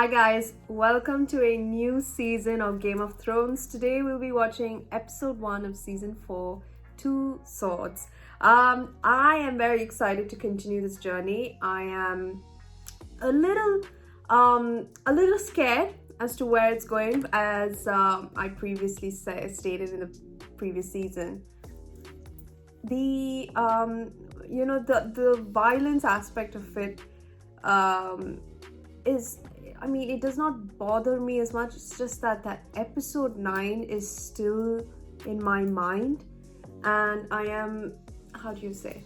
Hi guys, welcome to a new season of Game of Thrones. Today we'll be watching episode 1 of season 4, Two Swords. I am very excited to continue this journey. I am a little scared as to where it's going, as I previously stated in the previous season. The violence aspect of it it does not bother me as much. It's just that episode 9 is still in my mind, and I am, how do you say,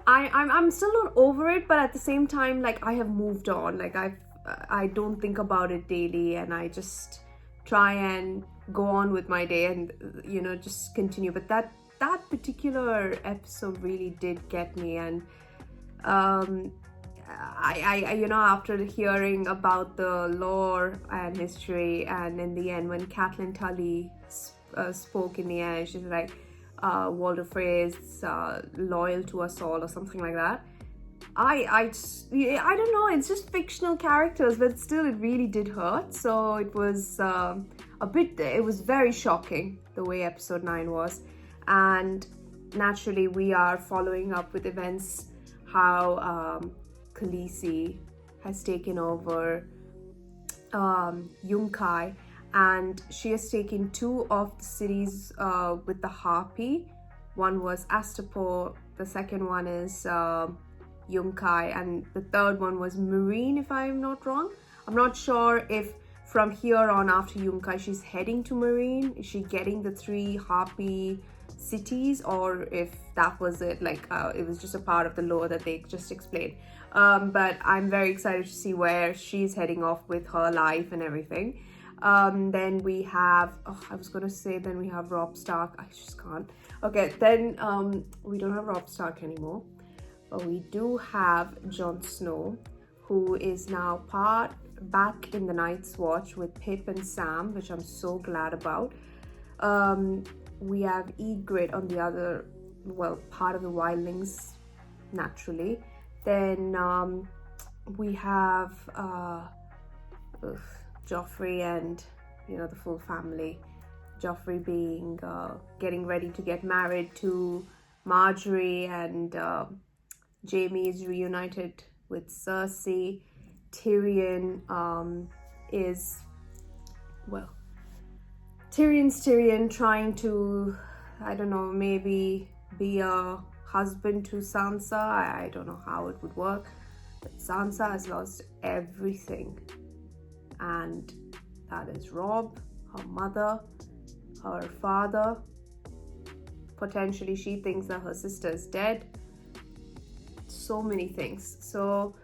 I'm still not over it, but at the same time, like, I have moved on. Like, I don't think about it daily, and I just try and go on with my day and just continue. But that particular episode really did get me, and I after hearing about the lore and history, and in the end when Catelyn Tully spoke in the end, she's like, Walder Frey is loyal to us all, or something like that. I don't know, it's just fictional characters, but still it really did hurt. So it was it was very shocking the way episode 9 was. And naturally we are following up with events, how Khaleesi has taken over Yunkai, and she has taken 2 of the cities with the Harpy. One was Astapor, the second one is Yunkai, and the third one was Mereen, if I'm not wrong. I'm not sure if from here on after Yunkai she's heading to Mereen. Is she getting the 3 Harpy cities, or if that was it, like it was just a part of the lore that they just explained. But I'm very excited to see where she's heading off with her life and everything. Then we have, then we have Robb Stark. I just can't. Okay, then we don't have Robb Stark anymore, but we do have Jon Snow, who is now back in the Night's Watch with Pip and Sam, which I'm so glad about. We have Ygritte on the other, part of the Wildlings, naturally. Then we have Joffrey and the full family. Joffrey being getting ready to get married to Marjorie, and Jaime is reunited with Cersei. Tyrion Tyrion's trying to, I don't know, maybe be a husband to Sansa. I don't know how it would work, but Sansa has lost everything, and that is Robb, her mother, her father. Potentially she thinks that her sister is dead. So many things. So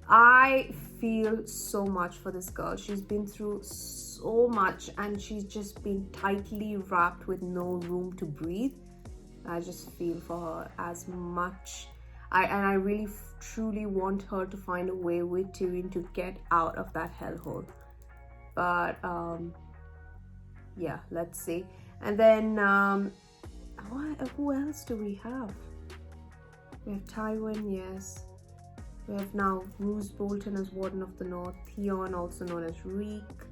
I feel so much for this girl. She's been through so much, and she's just been tightly wrapped with no room to breathe. I just feel for her as much. I really truly want her to find a way with Tyrion to get out of that hellhole. But yeah, let's see. And then who else do we have? We have Tywin, yes. We have now Roose Bolton as Warden of the North, Theon, also known as Reek.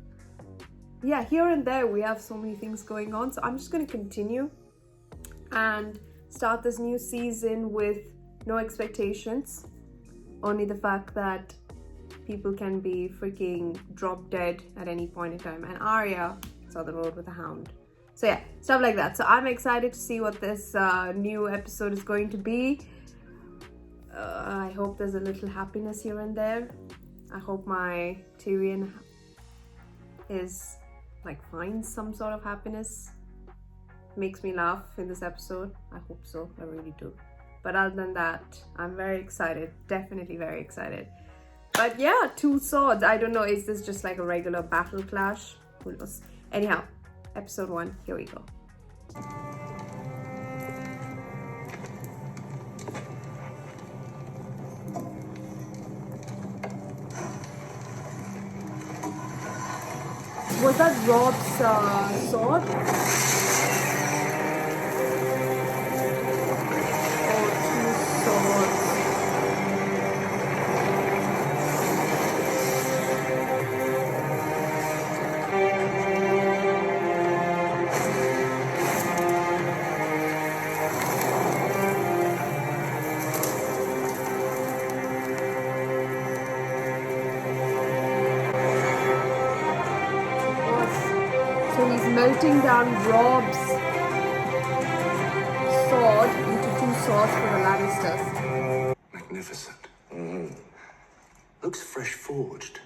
Yeah, here and there we have so many things going on. So I'm just going to continue and start this new season with no expectations. Only the fact that people can be freaking drop dead at any point in time. And Arya is on the road with a hound. So yeah, stuff like that. So I'm excited to see what this new episode is going to be. I hope there's a little happiness here and there. I hope my Tyrion finds some sort of happiness. Makes me laugh in this episode. I hope so. I really do. But other than that, I'm very excited. Definitely very excited. But yeah, Two Swords. I don't know. Is this just like a regular battle clash? Who knows? Anyhow, episode 1. Here we go. Was that Robb's sword? Oh, 2 swords. So he's melting down Rob's sword into two swords for the Lannisters. Magnificent. Looks fresh forged.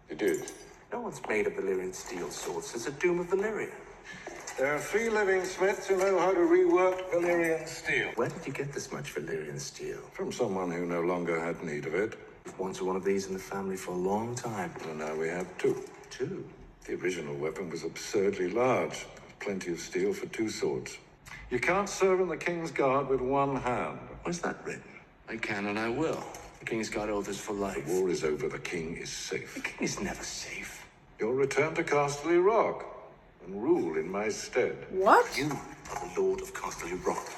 It is. No one's made a Valyrian steel sword since the Doom of Valyria. There are 3 living smiths who know how to rework Valyrian steel. Where did you get this much Valyrian steel? From someone who no longer had need of it. We've wanted one of these in the family for a long time. And now we have 2. 2? The original weapon was absurdly large. Plenty of steel for 2 swords. You can't serve in the King's Guard with one hand. Where's that written? I can and I will. The King's Guard oath is for life. The war is over. The King is safe. The King is never safe. You'll return to Casterly Rock and rule in my stead. What? You are the Lord of Casterly Rock.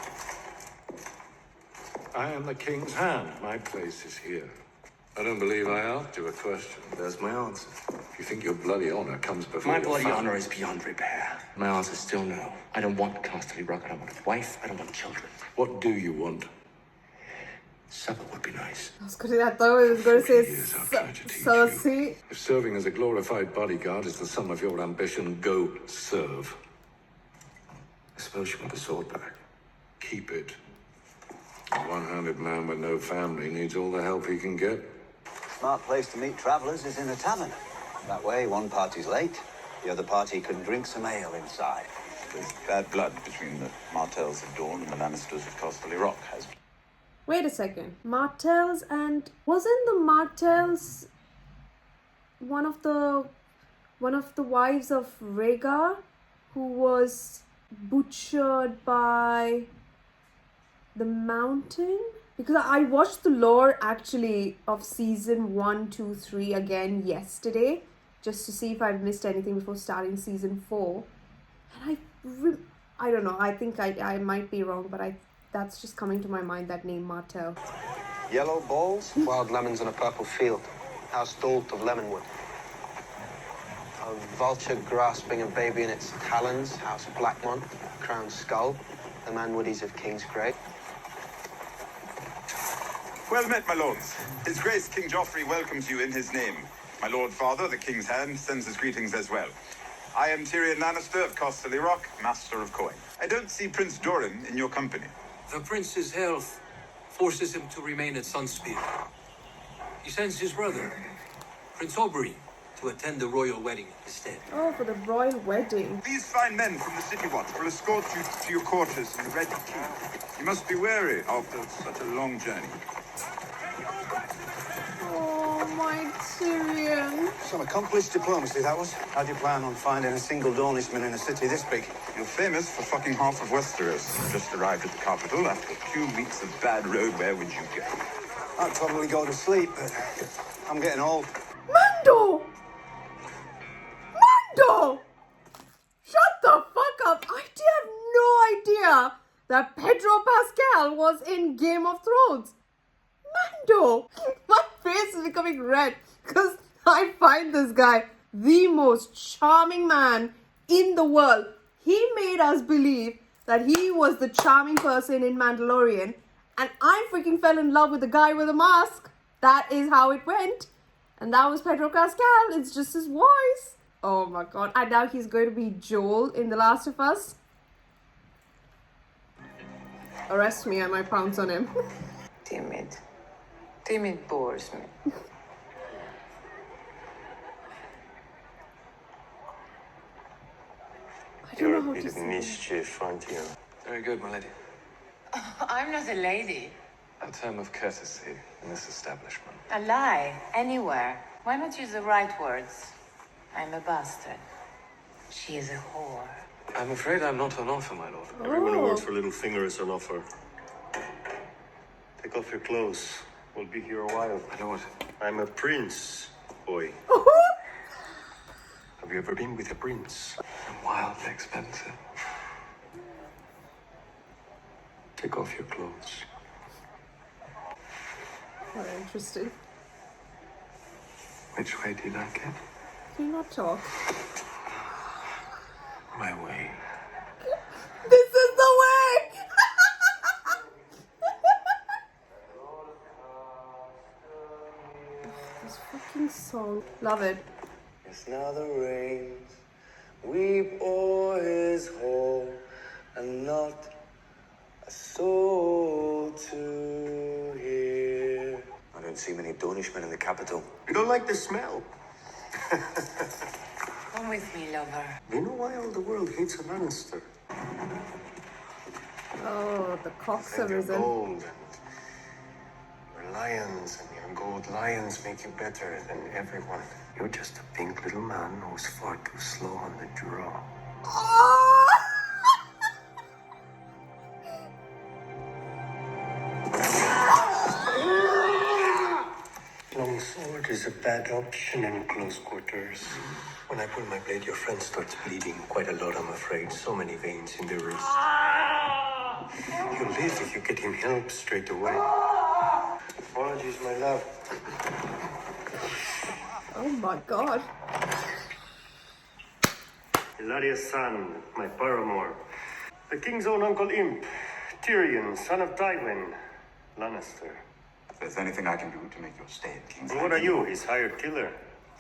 I am the King's hand. My place is here. I don't believe I asked you a question. There's my answer. If you think your bloody honor comes before My your bloody family- honor is beyond repair. My answer is still no. I don't want Casterly Rock. I don't want a wife. I don't want children. What do you want? Supper would be nice. I thought it was going to say Years I've tried to teach Cersei. If serving as a glorified bodyguard is the sum of your ambition, go serve. I suppose you want the sword back. Keep it. A one-handed man with no family needs all the help he can get. Smart place to meet travellers is in a tavern. That way, one party's late, the other party can drink some ale inside. There's bad blood between the Martells of Dawn and the Lannisters of Casterly Rock, has Wait a second. Martells and... Wasn't the Martells one of the wives of Rhaegar who was butchered by the Mountain? Because I watched the lore actually of season 1, 2, 3 again yesterday just to see if I've missed anything before starting season 4. And I don't know. I think I might be wrong, but that's just coming to my mind, that name Martell. Yellow balls, wild lemons in a purple field. House Dalt of Lemonwood. A vulture grasping a baby in its talons. House Blackmon, Crown Skull. The Manwoodies of Kingsgrave. Well met, my lords. His Grace King Joffrey welcomes you in his name. My Lord Father, the King's Hand, sends his greetings as well. I am Tyrion Lannister of Casterly Rock, Master of Coin. I don't see Prince Doran in your company. The prince's health forces him to remain at Sunspear. He sends his brother, Prince Oberyn, to attend the royal wedding instead. Oh, for the royal wedding. These fine men from the City Watch will escort you to your quarters in the Red Keep. You must be wary after such a long journey. Oh, my Tyrion. Some accomplished diplomacy, that was. How do you plan on finding a single Dornishman in a city this big? You're famous for fucking half of Westeros. Just arrived at the capital after 2 weeks of bad road. Where would you go? I'd probably go to sleep, but I'm getting old. Mando! Mando! Shut the fuck up! I have no idea that Pedro Pascal was in Game of Thrones. Mando! My face is becoming red because I find this guy the most charming man in the world. He made us believe that he was the charming person in Mandalorian, and I freaking fell in love with the guy with a mask. That is how it went. And that was Pedro Pascal. It's just his voice. Oh my god. And now he's going to be Joel in The Last of Us. Arrest me, I might pounce on him. Timid. Timid bores me. I don't know how to say. mischief, aren't you? Very good, my lady. I'm not a lady. A term of courtesy in this establishment. A lie, anywhere. Why not use the right words? I'm a bastard. She is a whore. I'm afraid I'm not on offer, my lord. Everyone who works for Littlefinger is on offer. Take off your clothes. We'll be here a while. I don't want... I'm a prince, boy. Have you ever been with a prince? I'm wildly expensive. Take off your clothes. Very interesting. Which way do you like it? Can you not talk? My way. This is the way! This fucking song. Love it. Yes, now the rains weep o'er too many Dornishmen in the capital. You don't like the smell? Come with me, lover. You know why all the world hates a Lannister? Oh, the cocks have Your risen. gold and your lions and your gold lions make you better than everyone. You're just a pink little man who's far too slow on the draw. Oh! Long sword is a bad option in close quarters. When I pull my blade, your friend starts bleeding quite a lot, I'm afraid. So many veins in the wrist. He'll live if you get him help straight away. Apologies, my love. Oh my god. Ilaria's son, my paramour. The king's own Uncle Imp, Tyrion, son of Tywin, Lannister. If there's anything I can do to make your stay at King's And what are you, his hired killer?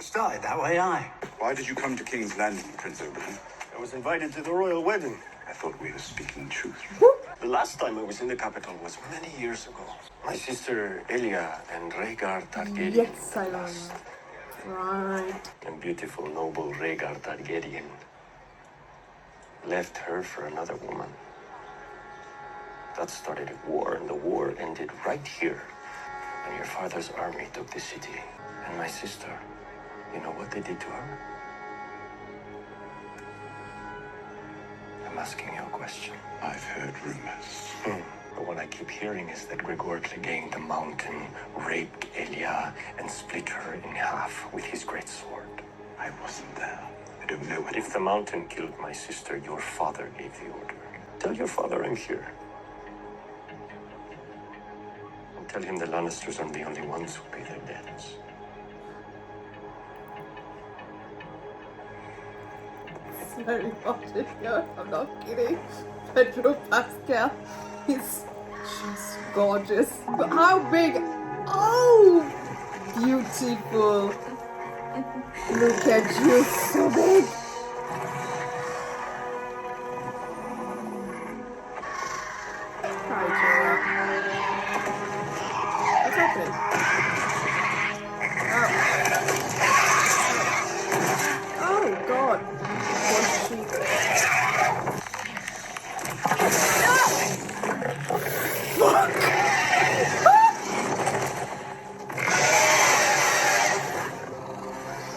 Started that way, aye. Why did you come to King's Landing, Prince Oberyn? I was invited to the royal wedding. I thought we were speaking truth. The last time I was in the capital was many years ago. My sister Elia and Rhaegar Targaryen. Yes, I know. Right. And beautiful, noble Rhaegar Targaryen left her for another woman. That started a war, and the war ended right here. And your father's army took the city. And my sister, you know what they did to her? I'm asking you a question. I've heard rumors. But what I keep hearing is that Gregor Clegane the Mountain raped Elia and split her in half with his great sword. I wasn't there. I don't know But if the Mountain killed my sister, your father gave the order. Tell your father I'm here. And tell him the Lannisters are the only ones who pay their debts. It's very funny here. I'm not kidding. Pedro Pascal is just gorgeous. But how big? Oh! Beautiful. Look at you, so big. Hi, Jorah. What's happening? Oh. Oh, God. Was she...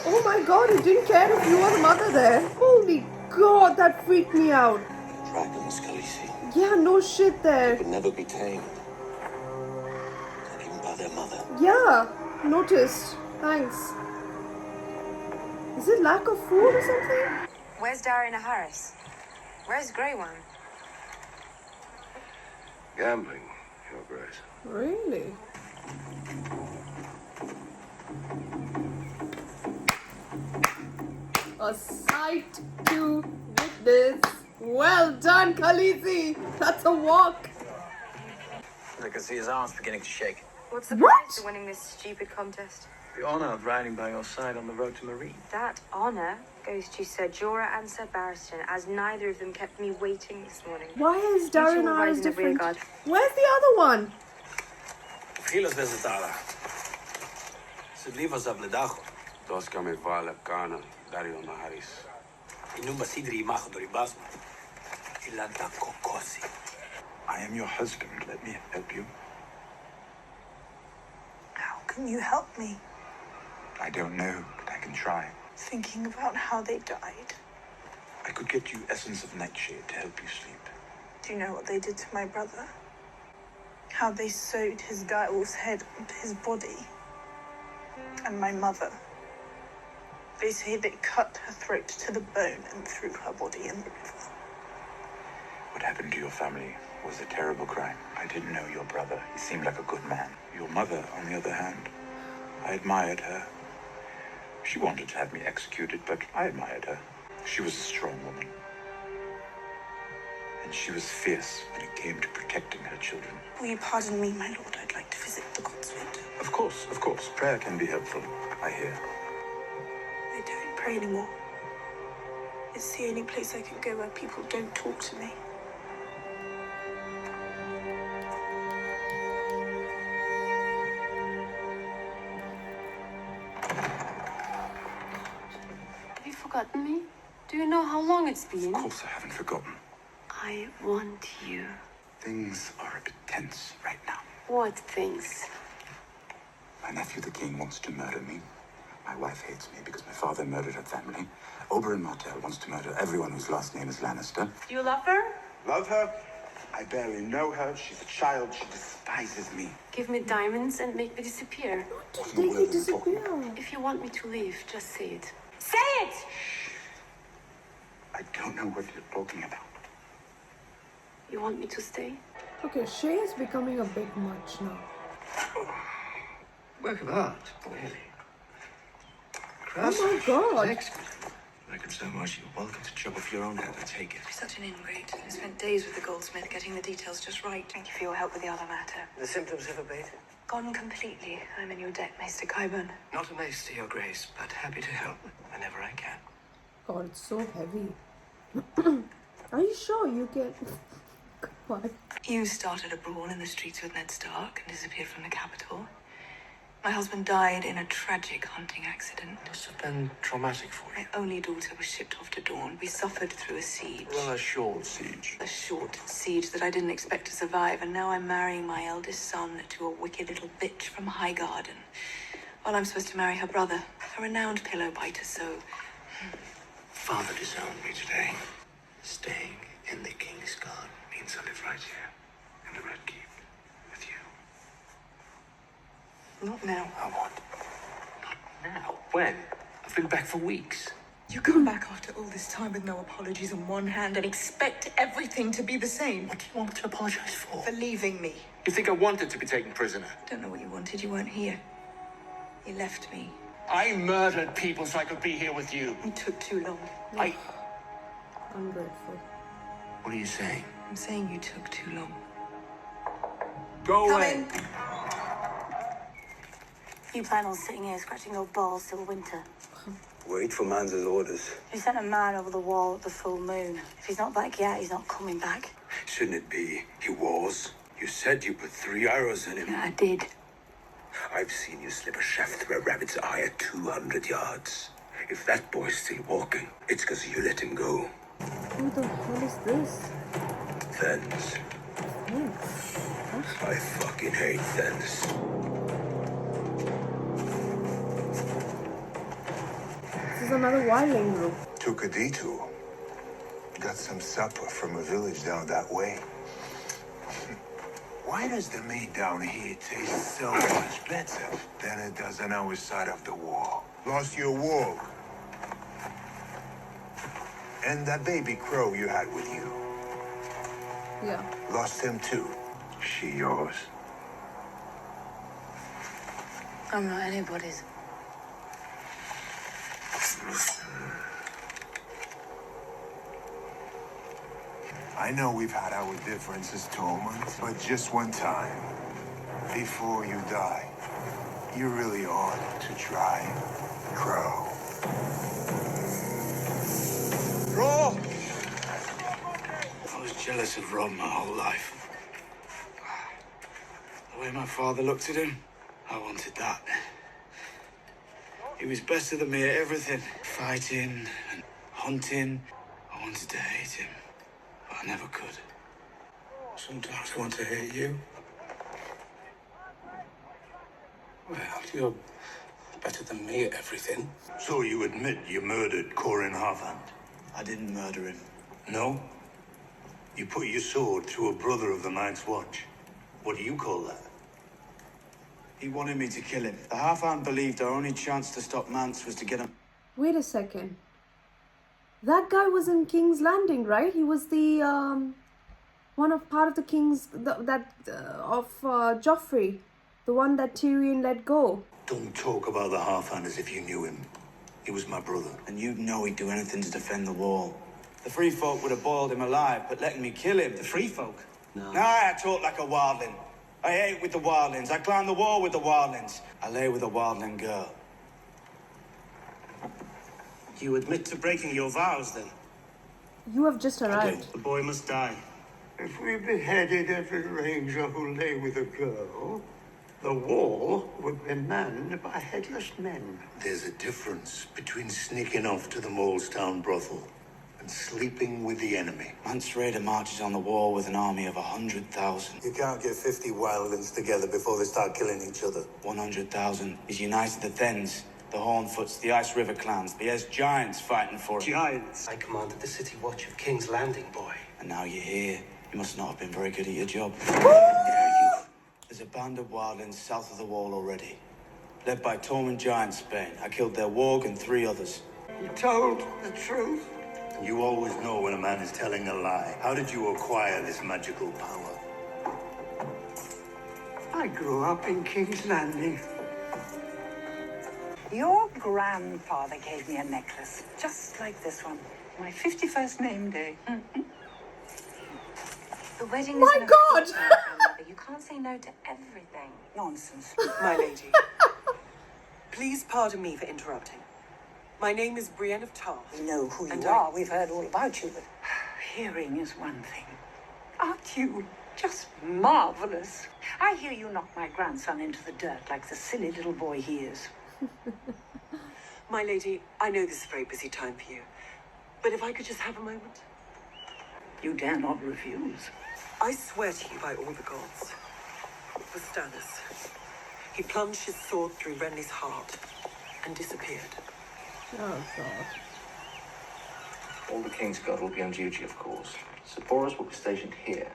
Oh my god, he didn't care if you were the mother there. Holy god, that freaked me out. Dragons, Khaleesi. Yeah, no shit there. Could never be tamed. Not even by their mother. Yeah, noticed. Thanks. Is it lack of food or something? Where's Dariana Harris? Where's Grey One? Gambling, Your Grace. Really? A sight to witness. Well done, Khaleesi. That's a walk. I can see his arms beginning to shake. What's the What? point of winning this stupid contest? The honor of riding by your side on the road to Mereen. That honour goes to Sir Jorah and Sir Barristan, as neither of them kept me waiting this morning. Why is You two Darren will ride Eyes in the rear different? guard. Where's the other one? Φίλος δεν ζητάρα. Σε λίβαζα βλεντάχο. Dos que me va la cana, Dario Naharis. Inum basidri imajo do ribasma. Ilanta kokosi. I am your husband. Let me help you. How can you help me? I don't know, but I can try. Thinking about how they died. I could get you essence of nightshade to help you sleep. Do you know what they did to my brother? How they sewed his direwolf's head onto his body. And my mother. They say they cut her throat to the bone and threw her body in the river. What happened to your family was a terrible crime. I didn't know your brother. He seemed like a good man. Your mother, on the other hand, I admired her. She wanted to have me executed, but I admired her. She was a strong woman. And she was fierce when it came to protecting her children. Will you pardon me, my lord? I'd like to visit the convent. Of course. Prayer can be helpful, I hear. I don't pray anymore. It's the only place I can go where people don't talk to me. even know how long it's been? Of course I haven't forgotten. I want you. Things are a bit tense right now. What things? My nephew, the king, wants to murder me. My wife hates me because my father murdered her family. Oberyn Martell wants to murder everyone whose last name is Lannister. Do you love her? Love her? I barely know her. She's a child. She despises me. Give me diamonds and make me disappear. Just make it disappear. If you want me to leave, just say it. Say it! I don't know what you're talking about. You want me to stay? Okay, Shay is becoming a bit much now. Work of art, really. Oh my god. Excellent. Like it so much, you're welcome to chop off your own head. I take it. You're such an ingrate. I spent days with the goldsmith getting the details just right. Thank you for your help with the other matter. The symptoms have abated. Gone completely. I'm in your debt, Maester Qyburn. Not a mace to your grace, but happy to help whenever I can. God, it's so heavy. Are you sure you can? What? You started a brawl in the streets with Ned Stark and disappeared from the capital. My husband died in a tragic hunting accident. Must have been traumatic for you. My only daughter was shipped off to Dawn. We suffered through a siege. Well, a short siege. A short siege that I didn't expect to survive, and now I'm marrying my eldest son to a wicked little bitch from Highgarden. Well, I'm supposed to marry her brother, a renowned pillow biter, so... Father disowned me today. Staying in the King's Guard means I live right here, in the Red Keep, with you. Not now. I want. Not now. When? I've been back for weeks. You come back after all this time with no apologies on one hand and expect everything to be the same. What do you want me to apologize for? For leaving me. You think I wanted to be taken prisoner? Don't know what you wanted. You weren't here. You left me. I murdered people so I could be here with you. It took too long. Ungrateful. What are you saying? I'm saying you took too long. Go Come away. in. You plan on sitting here scratching your balls till winter. Wait for man's orders. You sent a man over the wall at the full moon. If he's not back yet, he's not coming back. Shouldn't it be? He was. You said you put 3 arrows in him. Yeah, I did. I've seen you slip a shaft through a rabbit's eye at 200 yards. If that boy's still walking, it's because you let him go. Who the hell is this? Thens. I fucking hate Thens. This is another wildling group. Took a detour. Got some supper from a village down that way. Why does the meat down here taste so much better than it does on our side of the wall? Lost your walk. And that baby crow you had with you. Yeah. Lost him too. She yours? I'm not anybody's. I know we've had our differences, Tormund, but just one time, before you die, you really ought to try Crow. Rob! I was jealous of Rob my whole life. The way my father looked at him, I wanted that. He was better than me at everything. Fighting and hunting. I wanted to hate him, but I never could. Sometimes I want to hate you. Well, you're better than me at everything. So you admit you murdered Corin Harvand? I didn't murder him. No? You put your sword through a brother of the Night's Watch. What do you call that? He wanted me to kill him. The Half-Hound believed our only chance to stop Mance was to get him. Wait a second. That guy was in King's Landing, right? He was the one of part of the King's Joffrey, the one that Tyrion let go. Don't talk about the Half-Hound as if you knew him. He was my brother. And you'd know he'd do anything to defend the wall. The Free Folk would have boiled him alive, but letting me kill him. The Free Folk? No. Nah, I talk like a wildling. I ate with the wildlings. I climbed the wall with the wildlings. I lay with a wildling girl. You admit to breaking your vows, then? You have just arrived. The boy must die. If we beheaded every ranger who lay with a girl, the wall would be manned by headless men. There's a difference between sneaking off to the Molestown brothel and sleeping with the enemy. Mance Raider marches on the wall with an army of 100,000. You can't get 50 wildlings together before they start killing each other. 100,000 is united the Thens, the Hornfoots, the Ice River clans. There's giants fighting for it. Giants! I commanded the city watch of King's Landing, boy. And now you're here. You must not have been very good at your job. How dare you? There's a band of wildlings south of the wall already. Led by Tormund Giantsbane. I killed their warg and 3 others. You told the truth. You always know when a man is telling a lie. How did you acquire this magical power? I grew up in King's Landing. Your grandfather gave me a necklace, just like this one. My 51st name day. The wedding My is an God! event, grandmother. You can't say no to everything. Nonsense. My lady, please pardon me for interrupting. My name is Brienne of Tarth. We know who and you are. We've heard all about you, but hearing is one thing. Aren't you just marvelous? I hear you knocked my grandson into the dirt like the silly little boy he is. My lady, I know this is a very busy time for you, but if I could just have a moment. You dare not refuse. I swear to you by all the gods, it was Stannis. He plunged his sword through Renly's heart and disappeared. Oh, God. All the King's Guard will be on duty, of course. Sir Boros will be stationed here.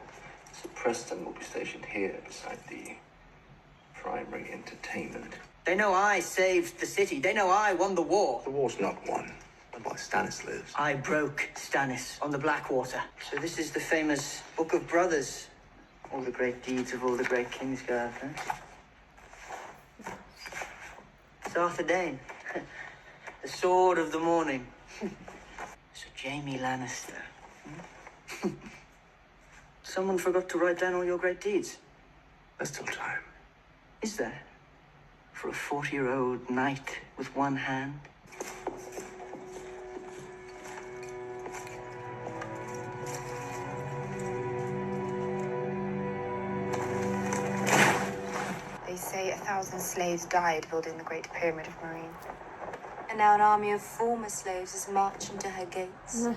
Sir Preston will be stationed here beside the primary entertainment. They know I saved the city. They know I won the war. The war's not won. And why Stannis lives. I broke Stannis on the Blackwater. So this is the famous Book of Brothers. All the great deeds of all the great Kingsguard, huh? It's Arthur Dane. The Sword of the Morning. Sir Jaime Lannister. Someone forgot to write down all your great deeds. There's still time. Is there? For a 40-year-old knight with one hand? They say 1,000 slaves died building the Great Pyramid of Mereen. And now an army of former slaves is marching to her gates.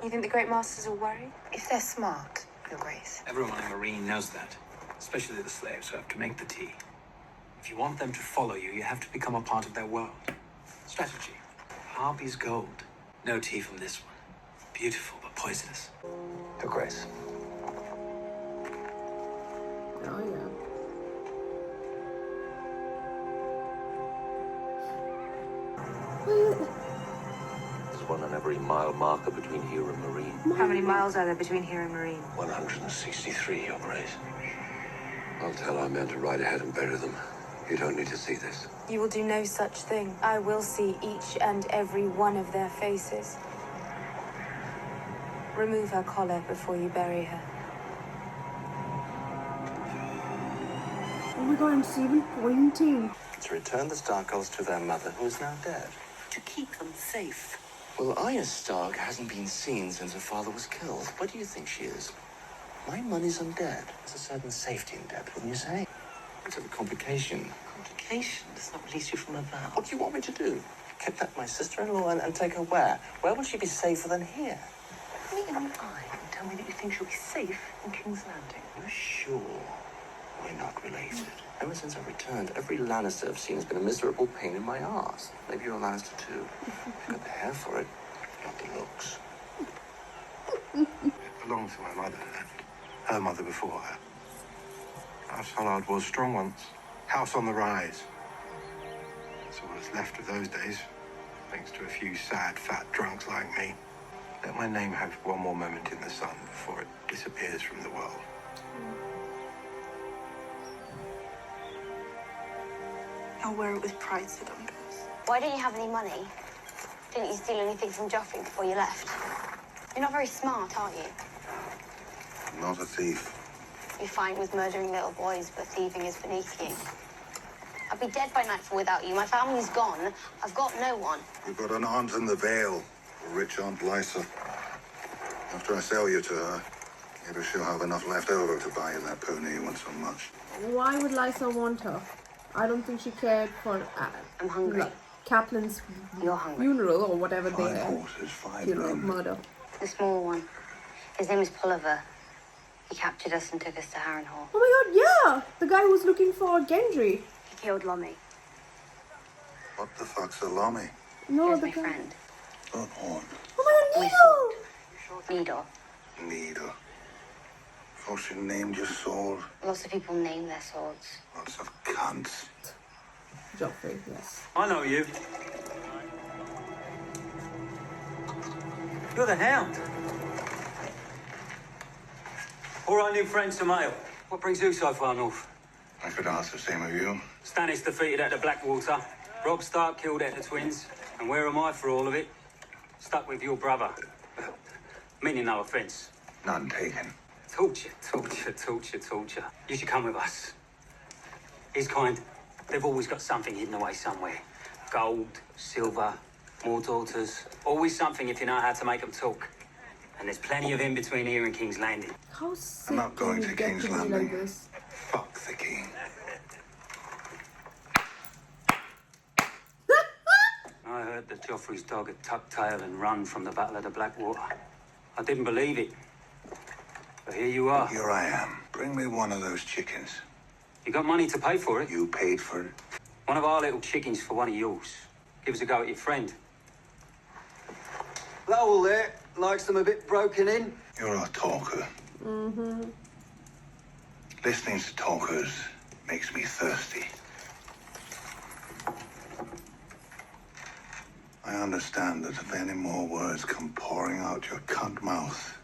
You think the Great Masters are worried? If they're smart, Your Grace. Everyone in Mereen knows that, especially the slaves who have to make the tea. If you want them to follow you, you have to become a part of their world. Strategy. Harpy's gold. No tea from this one. Beautiful, but poisonous. Your Grace. Oh, yeah. There's one on every mile marker between here and Mereen. How many miles are there between here and Mereen? 163, Your Grace. I'll tell our men to ride ahead and bury them. You don't need to see this. You will do no such thing. I will see each and every one of their faces. Remove her collar before you bury her. Oh my God, I'm even pointing. To return the Stark girls to their mother, who is now dead. To keep them safe. Well, Arya Stark hasn't been seen since her father was killed. Where do you think she is? My money's on dead. There's a certain safety in death, wouldn't you say? It's a complication. Complication does not release you from a vow. What do you want me to do? Kidnap my sister-in-law and take her where? Where will she be safer than here? Look me in the eye and tell me that you think she'll be safe in King's Landing. You're sure we're not related? Ever since I returned, every Lannister I've seen has been a miserable pain in my arse. Maybe you're a Lannister too. You've got the hair for it, not the looks. It belonged to my mother and her mother before her. House Hollard was strong once. House on the rise. That's all that's left of those days, thanks to a few sad, fat drunks like me. Let my name have one more moment in the sun before it disappears from the world. I'll wear it with pride, Sir Duncan. Why don't you have any money? Didn't you steal anything from Joffrey before you left? You're not very smart, are you? I'm not a thief. You're fine with murdering little boys, but thieving is beneath you. I'd be dead by nightfall without you. My family's gone. I've got no one. You've got an aunt in the Vale, a rich Aunt Lysa. After I sell you to her, maybe she'll have enough left over to buy you that pony you want so much. Why would Lysa want her? I don't think she cared for... I'm hungry. Catelyn's You're hungry. funeral or whatever they Five horses, five funeral men. murder. The small one. His name is Pulliver. He captured us and took us to Harrenhal. Oh my god, yeah! The guy who was looking for Gendry. He killed Lomi. What the fuck's a Lomi? No, Here's the my guy. friend. Don't horn. Oh my My god, sword. Needle. Needle. Of course you named your sword. Lots of people name their swords. Lots of cunts. Needle! Joffrey, yes. I know you. You're the Hound. All right, new friend, some ale. What brings you so far north? I could ask the same of you. Stannis defeated at the Blackwater. Robb Stark killed at the Twins. And where am I for all of it? Stuck with your brother. Meaning no offence. None taken. Torture, torture, torture, torture. You should come with us. His kind, they've always got something hidden away somewhere. Gold, silver, more daughters. Always something if you know how to make them talk. And there's plenty of in between here and King's Landing. How sick I'm not going can to you get King's to be Landing. like this? Fuck the king. I heard that Joffrey's dog had tucked tail and run from the Battle of the Blackwater. I didn't believe it. But here you are. Here I am. Bring me one of those chickens. You got money to pay for it? You paid for it. One of our little chickens for one of yours. Give us a go at your friend. Lowell there likes them a bit broken in. You're a talker. Mm-hmm. Listening to talkers makes me thirsty. I understand that if any more words come pouring out your cunt mouth,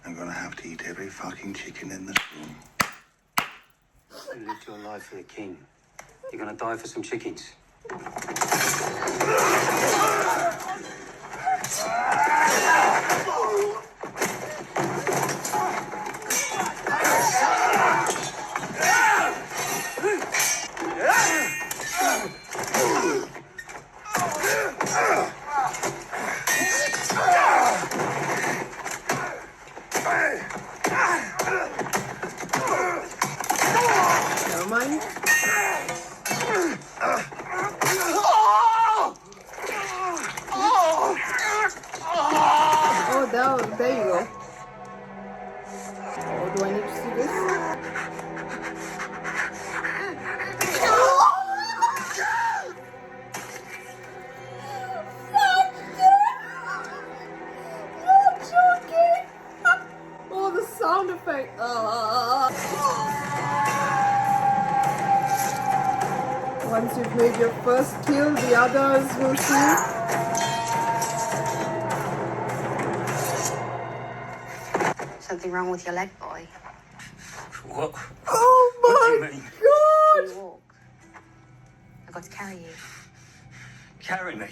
I'm gonna have to eat every fucking chicken in this room. You lived your life for the king. You're gonna die for some chickens. Never mind. Oh, there you go. Oh, do I need to see this? You're joking! Oh, the sound effect. Once you've made your first kill, the others will see. Something wrong with your leg, boy. What? Oh What do you my mean? Can you walk? I've got to carry you. Carry me.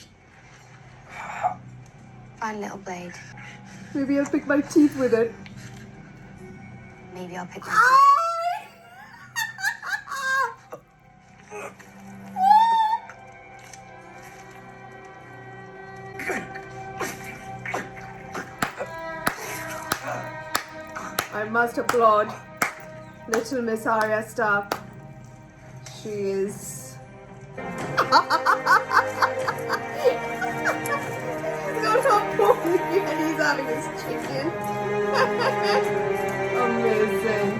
Find a little blade. Maybe I'll pick my teeth with it. Maybe I'll pick my teeth. I must applaud little Miss Arya Stark. She is. He's got her pony and he's having his chicken. Amazing.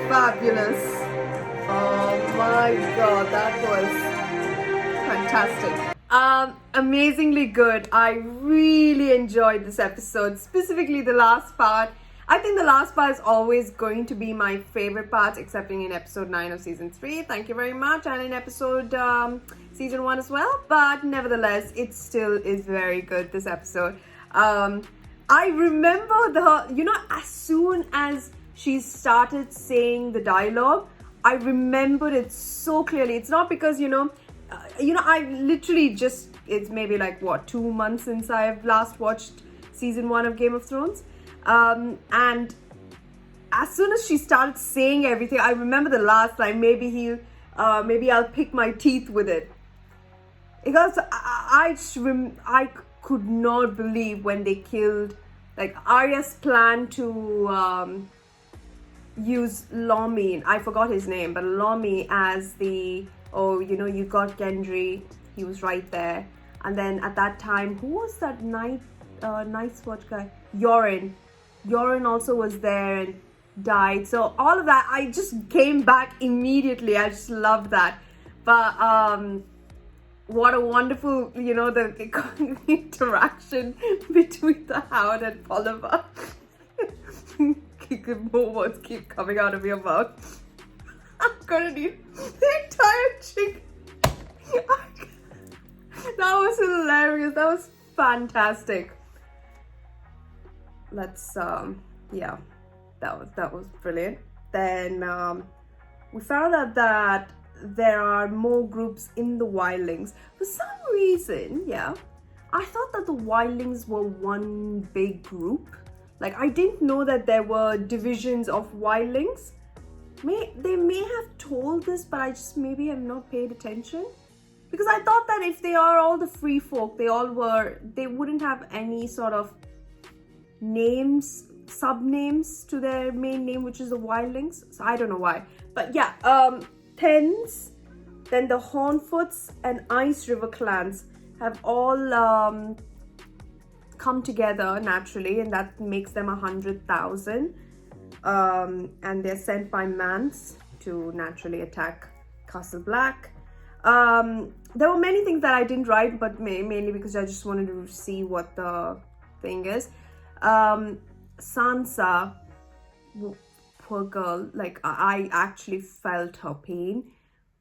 Fabulous. Oh my god, that was fantastic. Amazingly good. I really enjoyed this episode, specifically the last part. I think the last part is always going to be my favorite part, excepting in episode 9 of season 3. Thank you very much. And in episode season 1 as well. But nevertheless, it still is very good, this episode. I remember as soon as she started saying the dialogue, I remembered it so clearly. It's not because, I literally just, it's maybe like 2 months since I've last watched season 1 of Game of Thrones. And as soon as she started saying everything, I remember the last line, maybe I'll pick my teeth with it. Because I could not believe when they killed, like, Arya's plan to use Lomi, I forgot his name, but Lomi as the oh, you know, you got Gendry, he was right there. And then at that time, who was that Night's Watch guy? Yoren also was there and died. So all of that, I just came back immediately. I just loved that. But what a wonderful, you know, the interaction between the Hound and Polliver. More words keep coming out of your mouth. I'm gonna need the entire chicken. That was hilarious. That was fantastic. Let's yeah, that was brilliant. Then we found out that there are more groups in the wildlings. For some reason, yeah, I thought that the wildlings were one big group. Like, I didn't know that there were divisions of wildlings. They may have told this, but I just maybe have not paid attention. Because I thought that if they are all the free folk, they wouldn't have any sort of names, sub-names to their main name, which is the wildlings. So I don't know why. But yeah, Thames, then the Hornfoots and Ice River clans have all come together naturally, and that makes them 100,000. And they're sent by Mance to naturally attack Castle Black. There were many things that I didn't write, but mainly because I just wanted to see what the thing is. Sansa, poor girl, like I actually felt her pain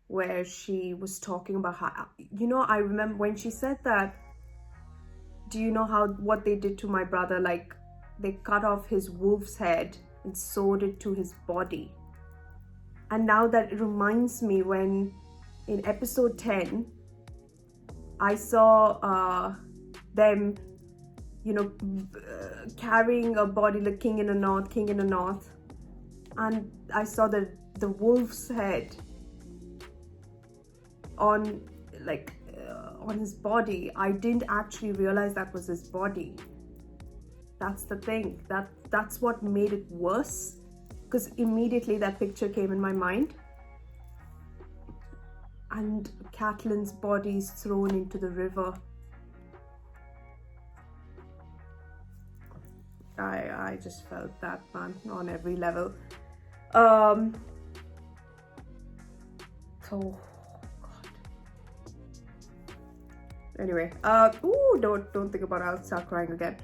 where she was talking about how, you know, I remember when she said that, do you know what they did to my brother? Like, they cut off his wolf's head and sewed it to his body. And now that it reminds me when in episode 10, I saw them, you know, carrying a body like King in the North. And I saw the wolf's head on his body. I didn't actually realize that was his body. That's the thing. That's what made it worse. Because immediately that picture came in my mind. And Catelyn's body is thrown into the river. I just felt that, man, on every level. So, God. Anyway, don't think about it. I'll start crying again.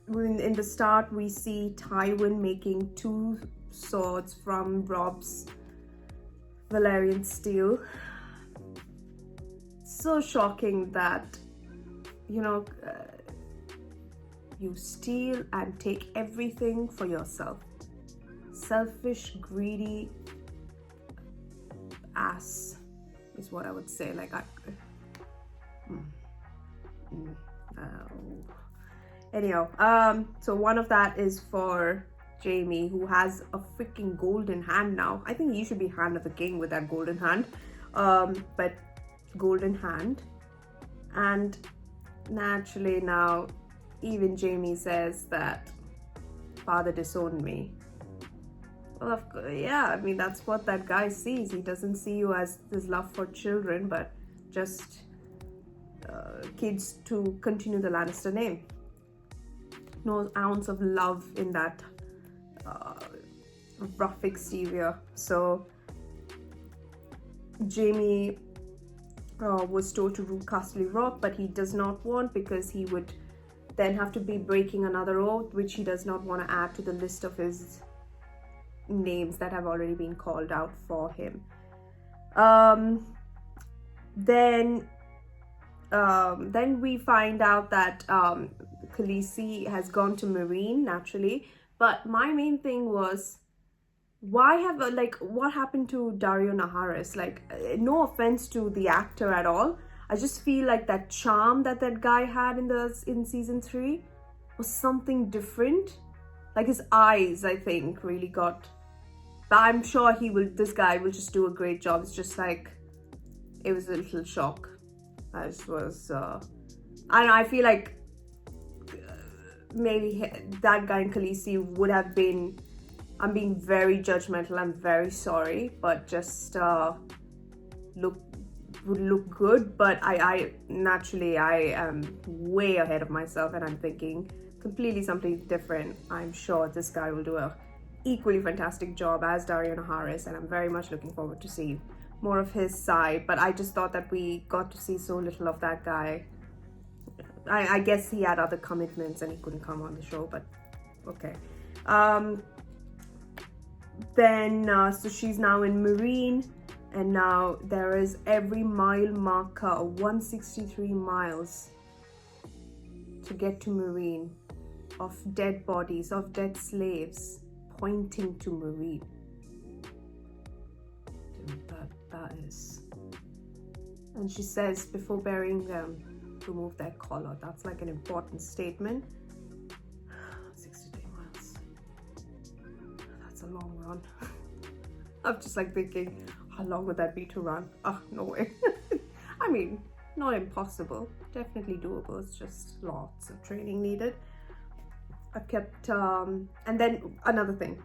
In the start, we see Tywin making 2 swords from Rob's Valyrian steel. So shocking that, you know, you steal and take everything for yourself. Selfish, greedy ass is what I would say. Like, anyhow, so one of that is for Jaime, who has a freaking golden hand now. I think he should be Hand of the King with that golden hand. But golden hand. And naturally now, even Jaime says that father disowned me. Well, of course, yeah, I mean, that's what that guy sees. He doesn't see you as this love for children, but just kids to continue the Lannister name. No ounce of love in that rough exterior. So Jaime was told to rule Castle Rock, but he does not want, because he would then have to be breaking another oath, which he does not want to add to the list of his names that have already been called out for him. Then we find out that Khaleesi has gone to Mereen, naturally. But my main thing was, why have, what happened to Daario Naharis? Like, no offense to the actor at all. I just feel like that charm that guy had in season 3 was something different. Like, his eyes, I think, really got... But I'm sure this guy will just do a great job. It's just like, it was a little shock. I just was... I feel like maybe that guy in Khaleesi would have been I'm being very judgmental. I'm very sorry, but just would look good. But I naturally am way ahead of myself, and I'm thinking completely something different. I'm sure this guy will do a equally fantastic job as Darian Harris, and I'm very much looking forward to see more of his side. But I just thought that we got to see so little of that guy. I guess he had other commitments and he couldn't come on the show, but okay. Then so she's now in Mereen, and now there is every mile marker of 163 miles to get to Mereen, of dead bodies, of dead slaves, pointing to Mereen. That is. And she says before burying them, remove their collar. That's like an important statement. 63 miles. That's a long run. I'm just like thinking, how long would that be to run? Oh, no way. I mean, not impossible. Definitely doable. It's just lots of training needed. I've kept, and then another thing.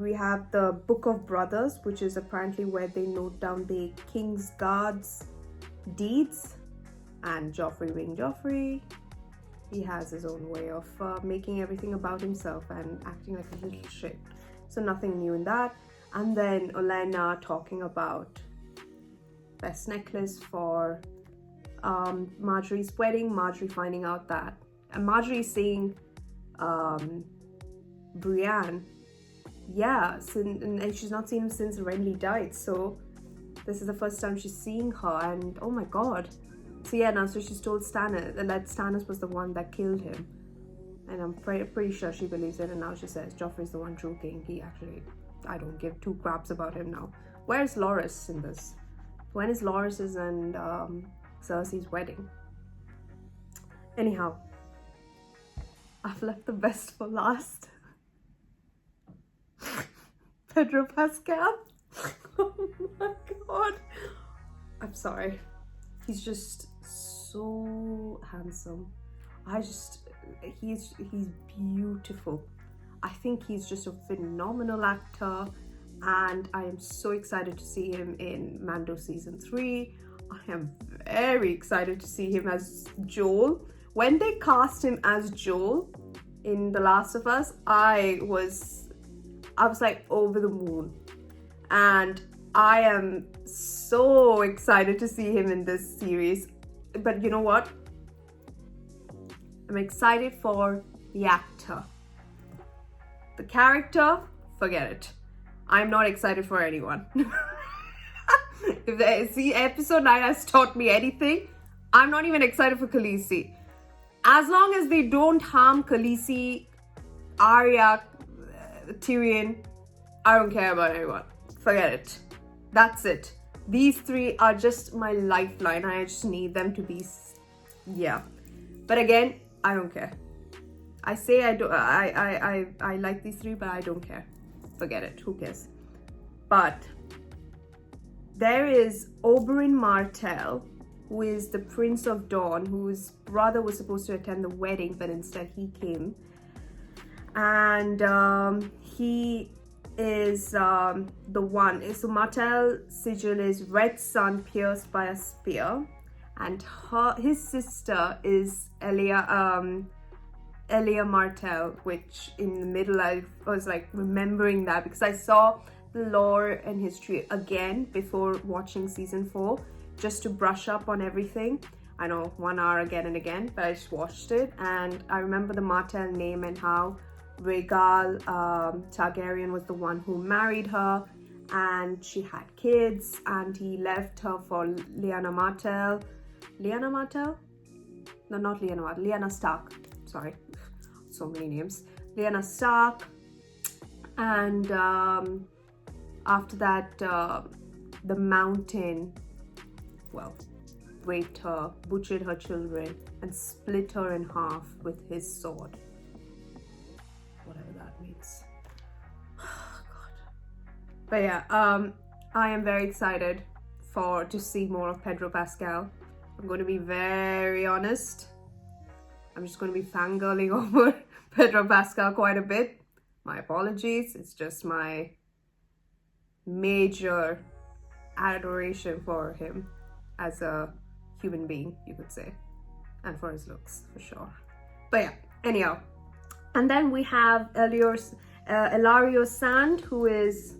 We have the Book of Brothers, which is apparently where they note down the King's Guard's deeds. And Joffrey being Joffrey, he has his own way of making everything about himself and acting like a little shit. So nothing new in that. And then Olenna talking about best necklace for Marjorie's wedding. Marjorie finding out that, and Marjorie seeing Brienne, yeah, and she's not seen him since Renly died. So this is the first time she's seeing her, and oh my god. So yeah, now so she's told Stannis that Stannis was the one that killed him, and I'm pretty sure she believes it. And now she says Joffrey's the one true king. He actually, I don't give two craps about him now. Where's Loras in this? When is Loras's and Cersei's wedding? Anyhow, I've left the best for last. Pedro Pascal. Oh my god. I'm sorry. He's just so handsome. He's beautiful. I think he's just a phenomenal actor, and I am so excited to see him in Mando season 3. I am very excited to see him as Joel. When they cast him as Joel in The Last of Us, I was like over the moon, and I am so excited to see him in this series. But you know what? I'm excited for the actor. The character, forget it. I'm not excited for anyone. If episode 9 has taught me anything, I'm not even excited for Khaleesi. As long as they don't harm Khaleesi, Arya, Tyrion, I don't care about anyone. Forget it. That's it. These three are just my lifeline. I just need them to be, yeah. But again, I don't care. I say I like these three, but I don't care. Forget it. Who cares? But there is Oberyn Martell, who is the Prince of Dawn, whose brother was supposed to attend the wedding, but instead he came. And he is the one. So Martell's sigil is red sun pierced by a spear, and his sister is Elia Martell, which in the middle I was like remembering that because I saw the lore and history again before watching season 4 just to brush up on everything. I know 1 hour again and again, but I just watched it and I remember the Martell name and how Rhaegal Targaryen was the one who married her, and she had kids, and he left her for Lyanna Martell. Lyanna Martell? No, not Lyanna Martell. Lyanna Stark. Sorry, so many names. Lyanna Stark. And after that, the Mountain, well, raped her, butchered her children, and split her in half with his sword. Whatever that means. Oh, God. But yeah, I am very excited to see more of Pedro Pascal. I'm going to be very honest. I'm just going to be fangirling over Pedro Pascal quite a bit. My apologies. It's just my major adoration for him as a human being, you could say, and for his looks for sure. But yeah, anyhow, and then we have Ilario Sand, who is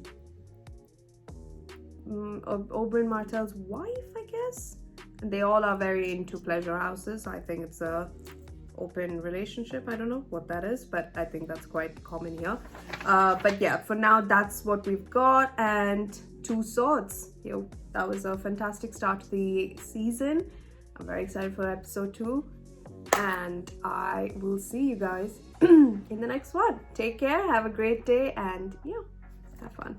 Oberyn Martell's wife, I guess, and they all are very into pleasure houses. I think it's a open relationship. I don't know what that is, but I think that's quite common here. But yeah, for now that's what we've got. And 2 swords. That was a fantastic start to the season. I'm very excited for episode 2, and I will see you guys in the next one. Take care, have a great day, and yeah, have fun.